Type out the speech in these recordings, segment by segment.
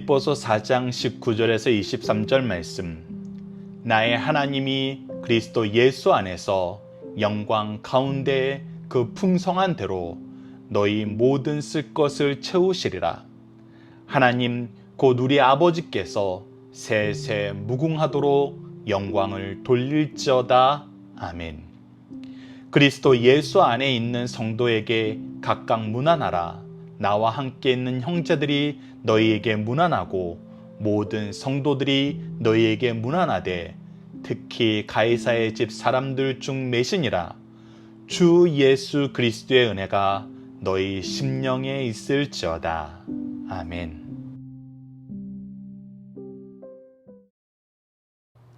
빌립보서 4장 19절에서 23절 말씀. 나의 하나님이 그리스도 예수 안에서 영광 가운데 그 풍성한 대로 너희 모든 쓸 것을 채우시리라. 하나님 곧 우리 아버지께서 세세 무궁하도록 영광을 돌릴지어다. 아멘. 그리스도 예수 안에 있는 성도에게 각각 문안하라. 나와 함께 있는 형제들이 너희에게 문안하고 모든 성도들이 너희에게 문안하되 특히 가이사의 집 사람들 중 매신이라. 주 예수 그리스도의 은혜가 너희 심령에 있을지어다. 아멘.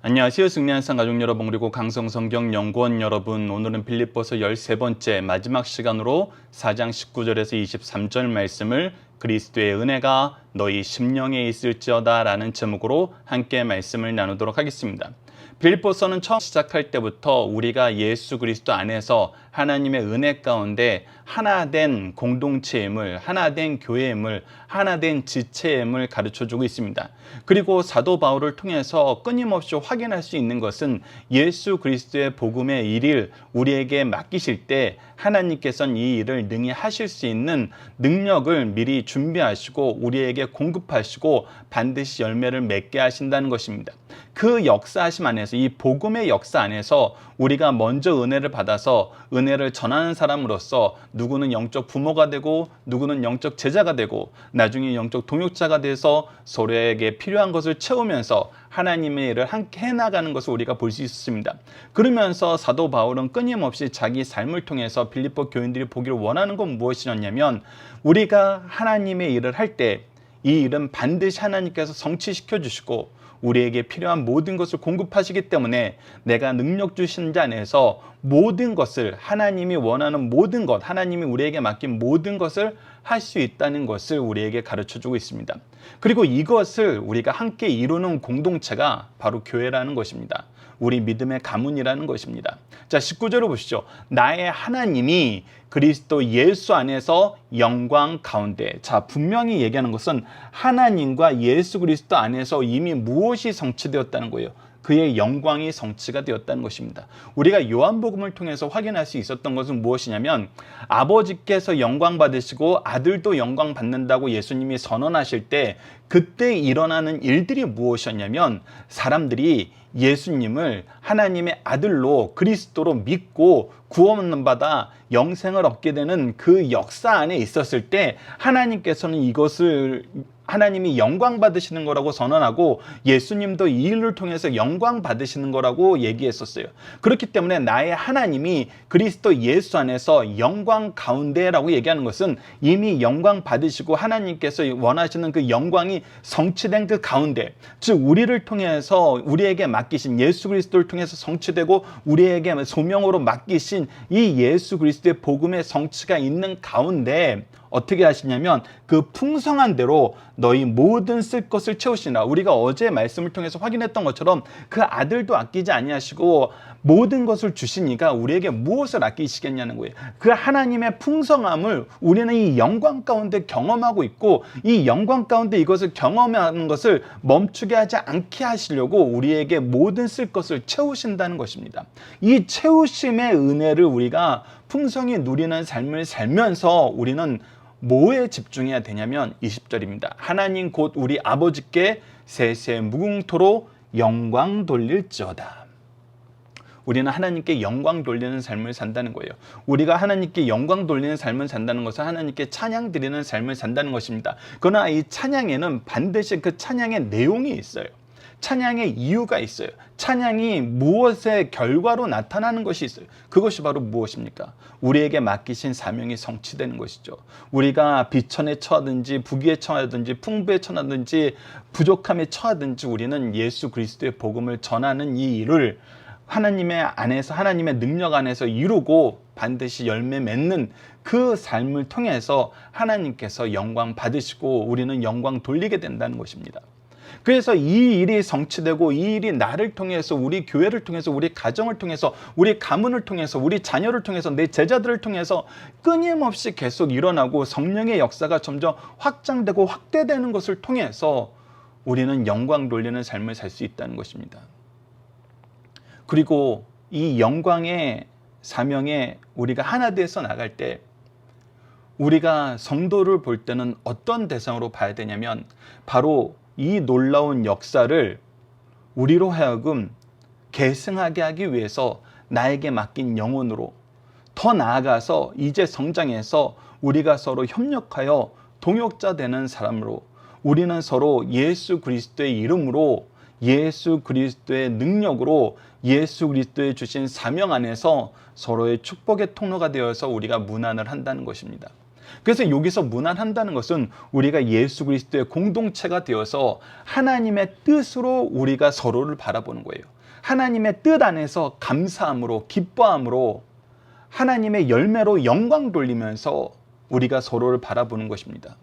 안녕하세요. 승리한산 가족 여러분, 그리고 강성성경 연구원 여러분, 오늘은 빌립보서 13번째 마지막 시간으로 4장 19절에서 23절 말씀을 그리스도의 은혜가 너희 심령에 있을지어다 라는 제목으로 함께 말씀을 나누도록 하겠습니다. 빌립보서는 처음 시작할 때부터 우리가 예수 그리스도 안에서 하나님의 은혜 가운데 하나된 공동체임을, 하나된 교회임을, 하나된 지체임을 가르쳐주고 있습니다. 그리고 사도 바울을 통해서 끊임없이 확인할 수 있는 것은 예수 그리스도의 복음의 일을 우리에게 맡기실 때 하나님께서는 이 일을 능히 하실 수 있는 능력을 미리 준비하시고 우리에게 공급하시고 반드시 열매를 맺게 하신다는 것입니다. 그 역사하심 안에서, 이 복음의 역사 안에서 우리가 먼저 은혜를 받아서 은혜를 전하는 사람으로서 누구는 영적 부모가 되고 누구는 영적 제자가 되고 나중에 영적 동역자가 돼서 서로에게 필요한 것을 채우면서 하나님의 일을 함께 해나가는 것을 우리가 볼 수 있습니다. 그러면서 사도 바울은 끊임없이 자기 삶을 통해서 빌립보 교인들이 보기를 원하는 건 무엇이었냐면, 우리가 하나님의 일을 할 때 이 일은 반드시 하나님께서 성취시켜 주시고 우리에게 필요한 모든 것을 공급하시기 때문에 내가 능력 주신 자 안에서 모든 것을, 하나님이 원하는 모든 것, 하나님이 우리에게 맡긴 모든 것을 할 수 있다는 것을 우리에게 가르쳐주고 있습니다. 그리고 이것을 우리가 함께 이루는 공동체가 바로 교회라는 것입니다. 우리 믿음의 가문이라는 것입니다. 자, 19절을 보시죠. 나의 하나님이 그리스도 예수 안에서 영광 가운데. 자, 분명히 얘기하는 것은 하나님과 예수 그리스도 안에서 이미 무엇이 성취되었다는 거예요. 그의 영광이 성취가 되었다는 것입니다. 우리가 요한복음을 통해서 확인할 수 있었던 것은 무엇이냐면, 아버지께서 영광 받으시고 아들도 영광 받는다고 예수님이 선언하실 때 그때 일어나는 일들이 무엇이었냐면, 사람들이 예수님을 하나님의 아들로 그리스도로 믿고 구원을 받아 영생을 얻게 되는 그 역사 안에 있었을 때 하나님께서는 이것을 하나님이 영광 받으시는 거라고 선언하고 예수님도 이 일을 통해서 영광 받으시는 거라고 얘기했었어요. 그렇기 때문에 나의 하나님이 그리스도 예수 안에서 영광 가운데라고 얘기하는 것은 이미 영광 받으시고 하나님께서 원하시는 그 영광이 성취된 그 가운데, 즉 우리를 통해서 우리에게 맡기신 예수 그리스도를 통해서 성취되고 우리에게 소명으로 맡기신 이 예수 그리스도의 복음의 성취가 있는 가운데 어떻게 하시냐면, 그 풍성한 대로 너희 모든 쓸 것을 채우시나. 우리가 어제 말씀을 통해서 확인했던 것처럼 그 아들도 아끼지 아니하시고 모든 것을 주시니까 우리에게 무엇을 아끼시겠냐는 거예요. 그 하나님의 풍성함을 우리는 이 영광 가운데 경험하고 있고, 이 영광 가운데 이것을 경험하는 것을 멈추게 하지 않게 하시려고 우리에게 모든 쓸 것을 채우신다는 것입니다. 이 채우심의 은혜를 우리가 풍성히 누리는 삶을 살면서 우리는 뭐에 집중해야 되냐면 20절입니다. 하나님 곧 우리 아버지께 세세 무궁토록 영광 돌릴지어다. 우리는 하나님께 영광 돌리는 삶을 산다는 거예요. 우리가 하나님께 영광 돌리는 삶을 산다는 것은 하나님께 찬양 드리는 삶을 산다는 것입니다. 그러나 이 찬양에는 반드시 그 찬양의 내용이 있어요. 찬양의 이유가 있어요. 찬양이 무엇의 결과로 나타나는 것이 있어요. 그것이 바로 무엇입니까? 우리에게 맡기신 사명이 성취되는 것이죠. 우리가 비천에 처하든지 부귀에 처하든지 풍부에 처하든지 부족함에 처하든지 우리는 예수 그리스도의 복음을 전하는 이 일을 하나님의 안에서, 하나님의 능력 안에서 이루고 반드시 열매 맺는 그 삶을 통해서 하나님께서 영광 받으시고 우리는 영광 돌리게 된다는 것입니다. 그래서 이 일이 성취되고 이 일이 나를 통해서, 우리 교회를 통해서, 우리 가정을 통해서, 우리 가문을 통해서, 우리 자녀를 통해서, 내 제자들을 통해서 끊임없이 계속 일어나고 성령의 역사가 점점 확장되고 확대되는 것을 통해서 우리는 영광 돌리는 삶을 살 수 있다는 것입니다. 그리고 이 영광의 사명에 우리가 하나 돼서 나갈 때 우리가 성도를 볼 때는 어떤 대상으로 봐야 되냐면 바로 이 놀라운 역사를 우리로 하여금 계승하게 하기 위해서 나에게 맡긴 영혼으로 더 나아가서 이제 성장해서 우리가 서로 협력하여 동역자 되는 사람으로 우리는 서로 예수 그리스도의 이름으로 예수 그리스도의 능력으로 예수 그리스도의 주신 사명 안에서 서로의 축복의 통로가 되어서 우리가 문안을 한다는 것입니다. 그래서 여기서 문안한다는 것은 우리가 예수 그리스도의 공동체가 되어서 하나님의 뜻으로 우리가 서로를 바라보는 거예요. 하나님의 뜻 안에서 감사함으로 기뻐함으로 하나님의 열매로 영광 돌리면서 우리가 서로를 바라보는 것입니다.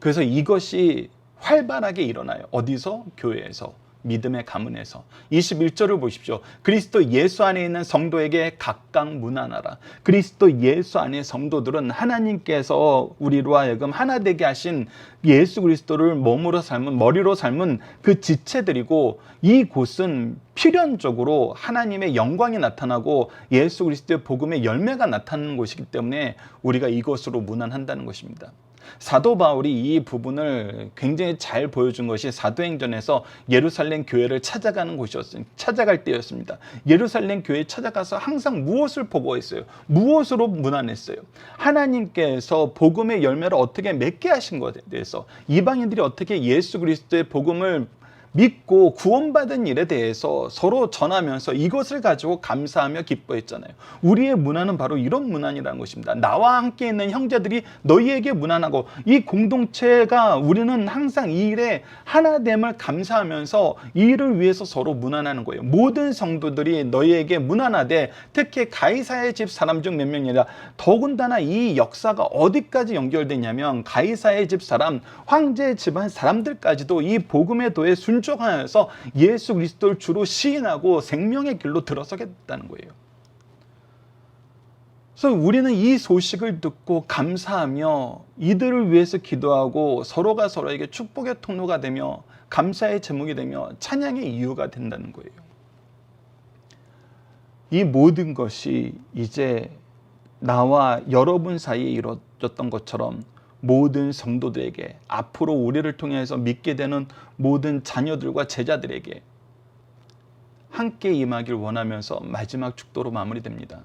그래서 이것이 활발하게 일어나요. 어디서? 교회에서. 믿음의 가문에서. 21절을 보십시오. 그리스도 예수 안에 있는 성도에게 각각 문안하라. 그리스도 예수 안의 성도들은 하나님께서 우리로 하여금 하나 되게 하신 예수 그리스도를 몸으로 삶은 머리로 삶은 그 지체들이고 이 곳은 필연적으로 하나님의 영광이 나타나고 예수 그리스도의 복음의 열매가 나타나는 곳이기 때문에 우리가 이것으로 문안한다는 것입니다. 사도 바울이 이 부분을 굉장히 잘 보여준 것이 사도행전에서 예루살렘 교회를 찾아가는 곳이었어요. 찾아갈 때였습니다. 예루살렘 교회에 찾아가서 항상 무엇을 보고했어요? 무엇으로 문안했어요? 하나님께서 복음의 열매를 어떻게 맺게 하신 것에 대해서 이방인들이 어떻게 예수 그리스도의 복음을 믿고 구원받은 일에 대해서 서로 전하면서 이것을 가지고 감사하며 기뻐했잖아요. 우리의 문안은 바로 이런 문안이라는 것입니다. 나와 함께 있는 형제들이 너희에게 문안하고 이 공동체가 우리는 항상 이 일에 하나됨을 감사하면서 이 일을 위해서 서로 문안하는 거예요. 모든 성도들이 너희에게 문안하되 특히 가이사의 집 사람 중 몇 명이라 더군다나 이 역사가 어디까지 연결되냐면 가이사의 집 사람 황제 집안 사람들까지도 이 복음의 도에 순종하여서 예수 그리스도를 주로 시인하고 생명의 길로 들어서게 됐다는 거예요. 그래서 우리는 이 소식을 듣고 감사하며 이들을 위해서 기도하고 서로가 서로에게 축복의 통로가 되며 감사의 제목이 되며 찬양의 이유가 된다는 거예요. 이 모든 것이 이제 나와 여러분 사이에 이루어졌던 것처럼 모든 성도들에게 앞으로 우리를 통해서 믿게 되는 모든 자녀들과 제자들에게 함께 임하길 원하면서 마지막 축도로 마무리됩니다.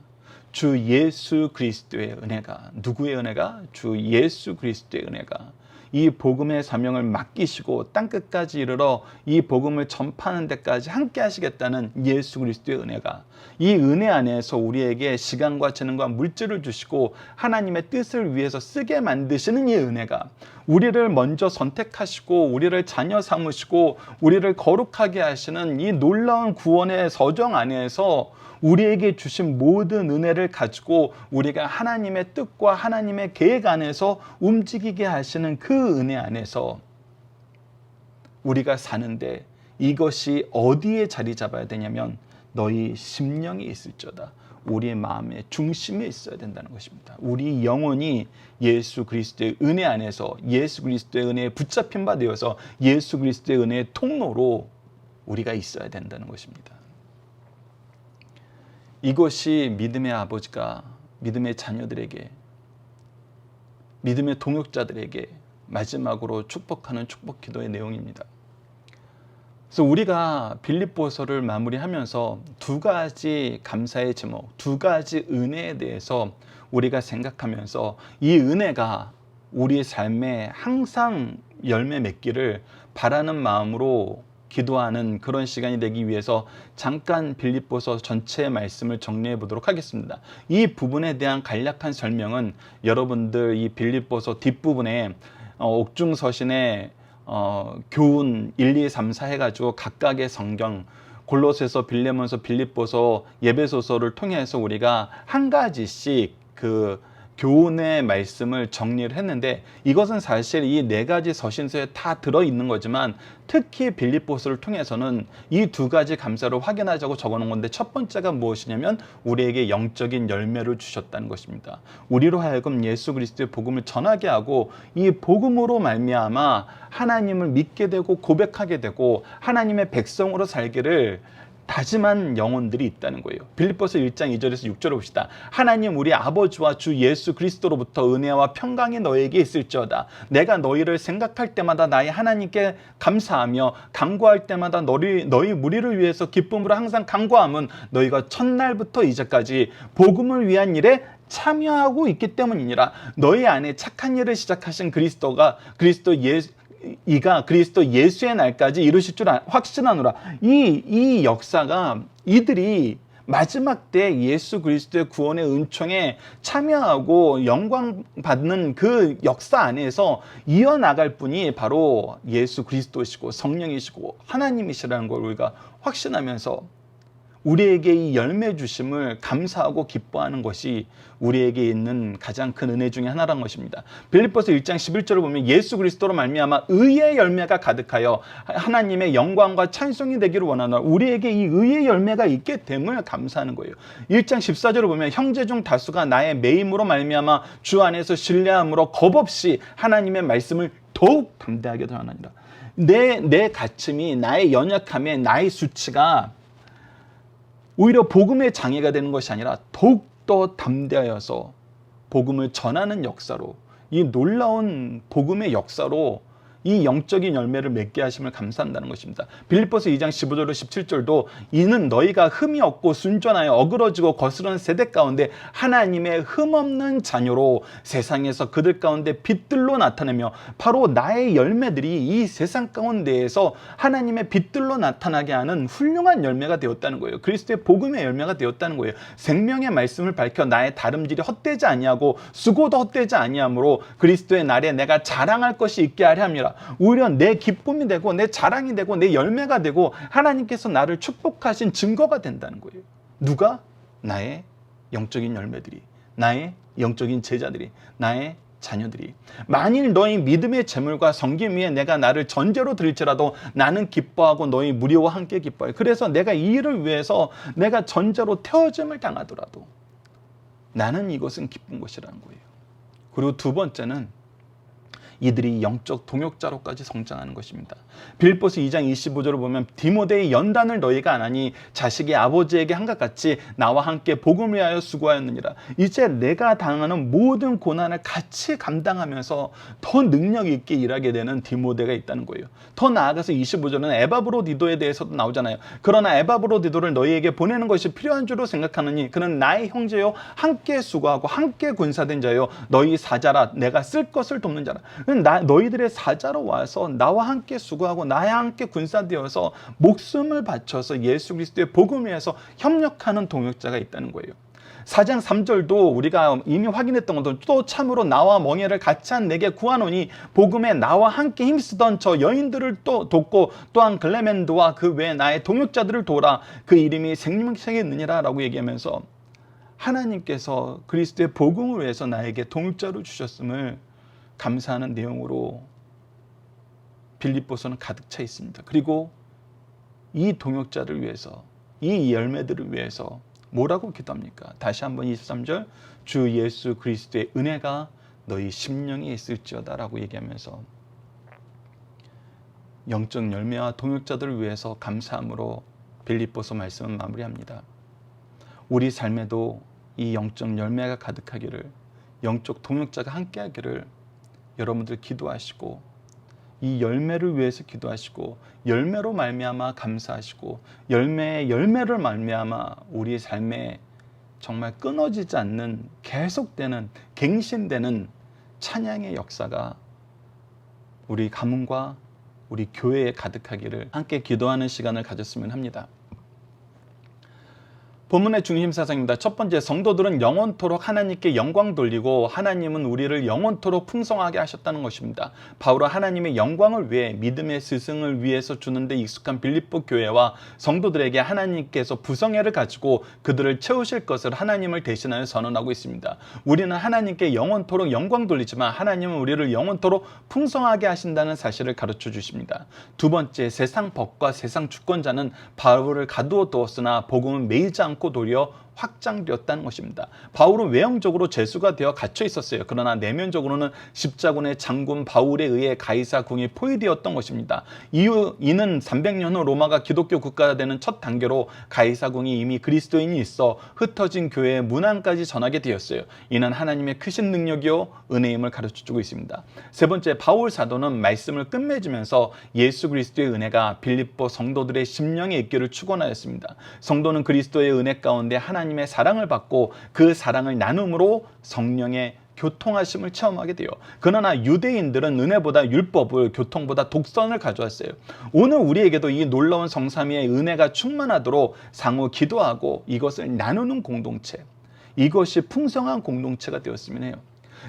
주 예수 그리스도의 은혜가, 누구의 은혜가? 주 예수 그리스도의 은혜가 이 복음의 사명을 맡기시고 땅끝까지 이르러 이 복음을 전파하는 데까지 함께 하시겠다는 예수 그리스도의 은혜가 이 은혜 안에서 우리에게 시간과 재능과 물질을 주시고 하나님의 뜻을 위해서 쓰게 만드시는 이 은혜가 우리를 먼저 선택하시고 우리를 자녀 삼으시고 우리를 거룩하게 하시는 이 놀라운 구원의 서정 안에서 우리에게 주신 모든 은혜를 가지고 우리가 하나님의 뜻과 하나님의 계획 안에서 움직이게 하시는 그 은혜 안에서 우리가 사는데 이것이 어디에 자리 잡아야 되냐면 너희 심령이 있을지어다. 우리의 마음의 중심에 있어야 된다는 것입니다. 우리 영혼이 예수 그리스도의 은혜 안에서 예수 그리스도의 은혜에 붙잡힌 바 되어서 예수 그리스도의 은혜의 통로로 우리가 있어야 된다는 것입니다. 이것이 믿음의 아버지가 믿음의 자녀들에게 믿음의 동역자들에게 마지막으로 축복하는 축복 기도의 내용입니다. 그래서 우리가 빌립보서를 마무리하면서 두 가지 감사의 제목, 두 가지 은혜에 대해서 우리가 생각하면서 이 은혜가 우리의 삶에 항상 열매 맺기를 바라는 마음으로 기도하는 그런 시간이 되기 위해서 잠깐 빌립보서 전체의 말씀을 정리해 보도록 하겠습니다. 이 부분에 대한 간략한 설명은 여러분들 이 빌립보서 뒷부분에 옥중서신에 교훈 1, 2, 3, 4 해가지고 각각의 성경 골로새서, 빌레몬서, 빌립보서, 예배소서를 통해서 우리가 한 가지씩 그 교훈의 말씀을 정리를 했는데 이것은 사실 이 네 가지 서신서에 다 들어있는 거지만 특히 빌립보서를 통해서는 이 두 가지 감사를 확인하자고 적어놓은 건데 첫 번째가 무엇이냐면 우리에게 영적인 열매를 주셨다는 것입니다. 우리로 하여금 예수 그리스도의 복음을 전하게 하고 이 복음으로 말미암아 하나님을 믿게 되고 고백하게 되고 하나님의 백성으로 살기를 다짐한 영혼들이 있다는 거예요. 빌립보서 1장 2절에서 6절을 봅시다. 하나님 우리 아버지와 주 예수 그리스도로부터 은혜와 평강이 너에게 있을지어다. 내가 너희를 생각할 때마다 나의 하나님께 감사하며 간구할 때마다 너희 무리를 위해서 기쁨으로 항상 간구함은 너희가 첫날부터 이제까지 복음을 위한 일에 참여하고 있기 때문이니라. 너희 안에 착한 일을 시작하신 이가 그리스도 예수의 날까지 이루실 줄 확신하노라. 이 역사가 이들이 마지막 때 예수 그리스도의 구원의 은총에 참여하고 영광 받는 그 역사 안에서 이어나갈 분이 바로 예수 그리스도시고 성령이시고 하나님이시라는 걸 우리가 확신하면서 우리에게 이 열매 주심을 감사하고 기뻐하는 것이 우리에게 있는 가장 큰 은혜 중에 하나라는 것입니다. 빌립보서 1장 11절을 보면 예수 그리스도로 말미암아 의의 열매가 가득하여 하나님의 영광과 찬송이 되기를 원하노라. 우리에게 이 의의 열매가 있게 됨을 감사하는 거예요. 1장 14절을 보면 형제 중 다수가 나의 매임으로 말미암아 주 안에서 신뢰함으로 겁없이 하나님의 말씀을 더욱 담대하게 전하니라. 내 가침이 나의 연약함에 나의 수치가 오히려 복음의 장애가 되는 것이 아니라 더욱더 담대하여서 복음을 전하는 역사로, 이 놀라운 복음의 역사로 이 영적인 열매를 맺게 하심을 감사한다는 것입니다. 빌립보서 2장 15절로 17절도 이는 너희가 흠이 없고 순전하여 어그러지고 거스르는 세대 가운데 하나님의 흠없는 자녀로 세상에서 그들 가운데 빛들로 나타내며 바로 나의 열매들이 이 세상 가운데에서 하나님의 빛들로 나타나게 하는 훌륭한 열매가 되었다는 거예요. 그리스도의 복음의 열매가 되었다는 거예요. 생명의 말씀을 밝혀 나의 다름질이 헛되지 아니하고 수고도 헛되지 아니하므로 그리스도의 날에 내가 자랑할 것이 있게 하려 함이라. 오히려 내 기쁨이 되고 내 자랑이 되고 내 열매가 되고 하나님께서 나를 축복하신 증거가 된다는 거예요. 누가? 나의 영적인 열매들이, 나의 영적인 제자들이, 나의 자녀들이. 만일 너희 믿음의 재물과 섬김 위에 내가 나를 전제로 드릴지라도 나는 기뻐하고 너희 무리와 함께 기뻐해. 그래서 내가 이 일을 위해서 내가 전제로 태워짐을 당하더라도 나는 이것은 기쁜 것이라는 거예요. 그리고 두 번째는 이들이 영적 동역자로까지 성장하는 것입니다. 빌립보서 2장 25절을 보면 디모데의 연단을 너희가 안 하니 자식이 아버지에게 한 것 같이 나와 함께 복음을 위하여 수고하였느니라. 이제 내가 당하는 모든 고난을 같이 감당하면서 더 능력 있게 일하게 되는 디모데가 있다는 거예요. 더 나아가서 25절은 에바브로디도에 대해서도 나오잖아요. 그러나 에바브로디도를 너희에게 보내는 것이 필요한 줄로 생각하느니 그는 나의 형제요 함께 수고하고 함께 군사된 자요 너희 사자라 내가 쓸 것을 돕는 자라. 너희들의 사자로 와서 나와 함께 수고하고 나와 함께 군사되어서 목숨을 바쳐서 예수 그리스도의 복음을 위해서 협력하는 동역자가 있다는 거예요. 4장 3절도 우리가 이미 확인했던 것도 또 참으로 나와 멍에를 같이 한 내게 구하노니 복음에 나와 함께 힘쓰던 저 여인들을 또 돕고 또한 글레멘드와 그 외 나의 동역자들을 도우라. 그 이름이 생명책에 있느니라 라고 얘기하면서 하나님께서 그리스도의 복음을 위해서 나에게 동역자로 주셨음을 감사하는 내용으로 빌립보서는 가득 차 있습니다. 그리고 이 동역자를 위해서, 이 열매들을 위해서 뭐라고 기도합니까? 다시 한번 23절 주 예수 그리스도의 은혜가 너희 심령에 있을지어다 라고 얘기하면서 영적 열매와 동역자들을 위해서 감사함으로 빌립보서 말씀은 마무리합니다. 우리 삶에도 이 영적 열매가 가득하기를, 영적 동역자가 함께하기를 여러분들 기도하시고 이 열매를 위해서 기도하시고 열매로 말미암아 감사하시고 열매를 말미암아 우리의 삶에 정말 끊어지지 않는 계속되는 갱신되는 찬양의 역사가 우리 가문과 우리 교회에 가득하기를 함께 기도하는 시간을 가졌으면 합니다. 본문의 중심 사상입니다. 첫 번째, 성도들은 영원토록 하나님께 영광 돌리고 하나님은 우리를 영원토록 풍성하게 하셨다는 것입니다. 바울은 하나님의 영광을 위해 믿음의 스승을 위해서 주는데 익숙한 빌립보 교회와 성도들에게 하나님께서 부성애를 가지고 그들을 채우실 것을 하나님을 대신하여 선언하고 있습니다. 우리는 하나님께 영원토록 영광 돌리지만 하나님은 우리를 영원토록 풍성하게 하신다는 사실을 가르쳐 주십니다. 두 번째, 세상 법과 세상 주권자는 바울을 가두어 두었으나 복음은 매이지 않고 도리어 확장되었다는 것입니다. 바울은 외형적으로 죄수가 되어 갇혀 있었어요. 그러나 내면적으로는 십자군의 장군 바울에 의해 가이사궁이 포위되었던 것입니다. 이는 300년 후 로마가 기독교 국가가 되는 첫 단계로 가이사궁이 이미 그리스도인이 있어 흩어진 교회의 문안까지 전하게 되었어요. 이는 하나님의 크신 능력이요 은혜임을 가르쳐주고 있습니다. 세 번째, 바울 사도는 말씀을 끝맺으면서 예수 그리스도의 은혜가 빌립보 성도들의 심령에 있기를 축원하였습니다. 성도는 그리스도의 은혜 가운데 하나님의 사랑을 받고 그 사랑을 나눔으로 성령의 교통하심을 체험하게 돼요. 그러나 유대인들은 은혜보다 율법을, 교통보다 독선을 가져왔어요. 오늘 우리에게도 이 놀라운 성삼위의 은혜가 충만하도록 상호 기도하고 이것을 나누는 공동체, 이것이 풍성한 공동체가 되었으면 해요.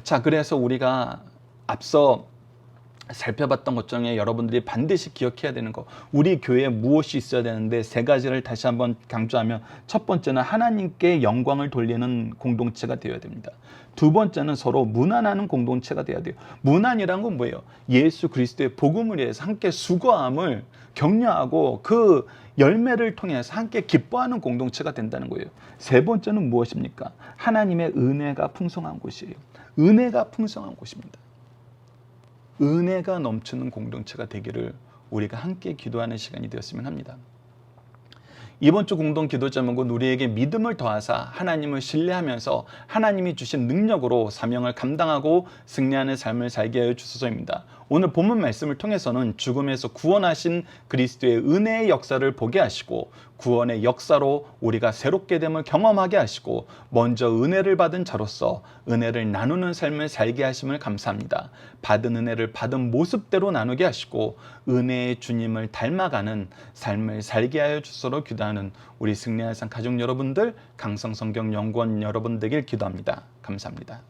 자, 그래서 우리가 앞서 살펴봤던 것 중에 여러분들이 반드시 기억해야 되는 거, 우리 교회에 무엇이 있어야 되는데 세 가지를 다시 한번 강조하면, 첫 번째는 하나님께 영광을 돌리는 공동체가 되어야 됩니다. 두 번째는 서로 문안하는 공동체가 되어야 돼요. 문안이란 건 뭐예요? 예수 그리스도의 복음을 위해서 함께 수고함을 격려하고 그 열매를 통해서 함께 기뻐하는 공동체가 된다는 거예요. 세 번째는 무엇입니까? 하나님의 은혜가 풍성한 곳이에요. 은혜가 풍성한 곳입니다. 은혜가 넘치는 공동체가 되기를 우리가 함께 기도하는 시간이 되었으면 합니다. 이번 주 공동 기도 제목은 우리에게 믿음을 더하사 하나님을 신뢰하면서 하나님이 주신 능력으로 사명을 감당하고 승리하는 삶을 살게 하여 주소서입니다. 오늘 본문 말씀을 통해서는 죽음에서 구원하신 그리스도의 은혜의 역사를 보게 하시고 구원의 역사로 우리가 새롭게 됨을 경험하게 하시고 먼저 은혜를 받은 자로서 은혜를 나누는 삶을 살게 하심을 감사합니다. 받은 은혜를 받은 모습대로 나누게 하시고 은혜의 주님을 닮아가는 삶을 살게 하여 주소서 기도하는 우리 승리의 삶 가족 여러분들, 강성성경 연구원 여러분 되길 기도합니다. 감사합니다.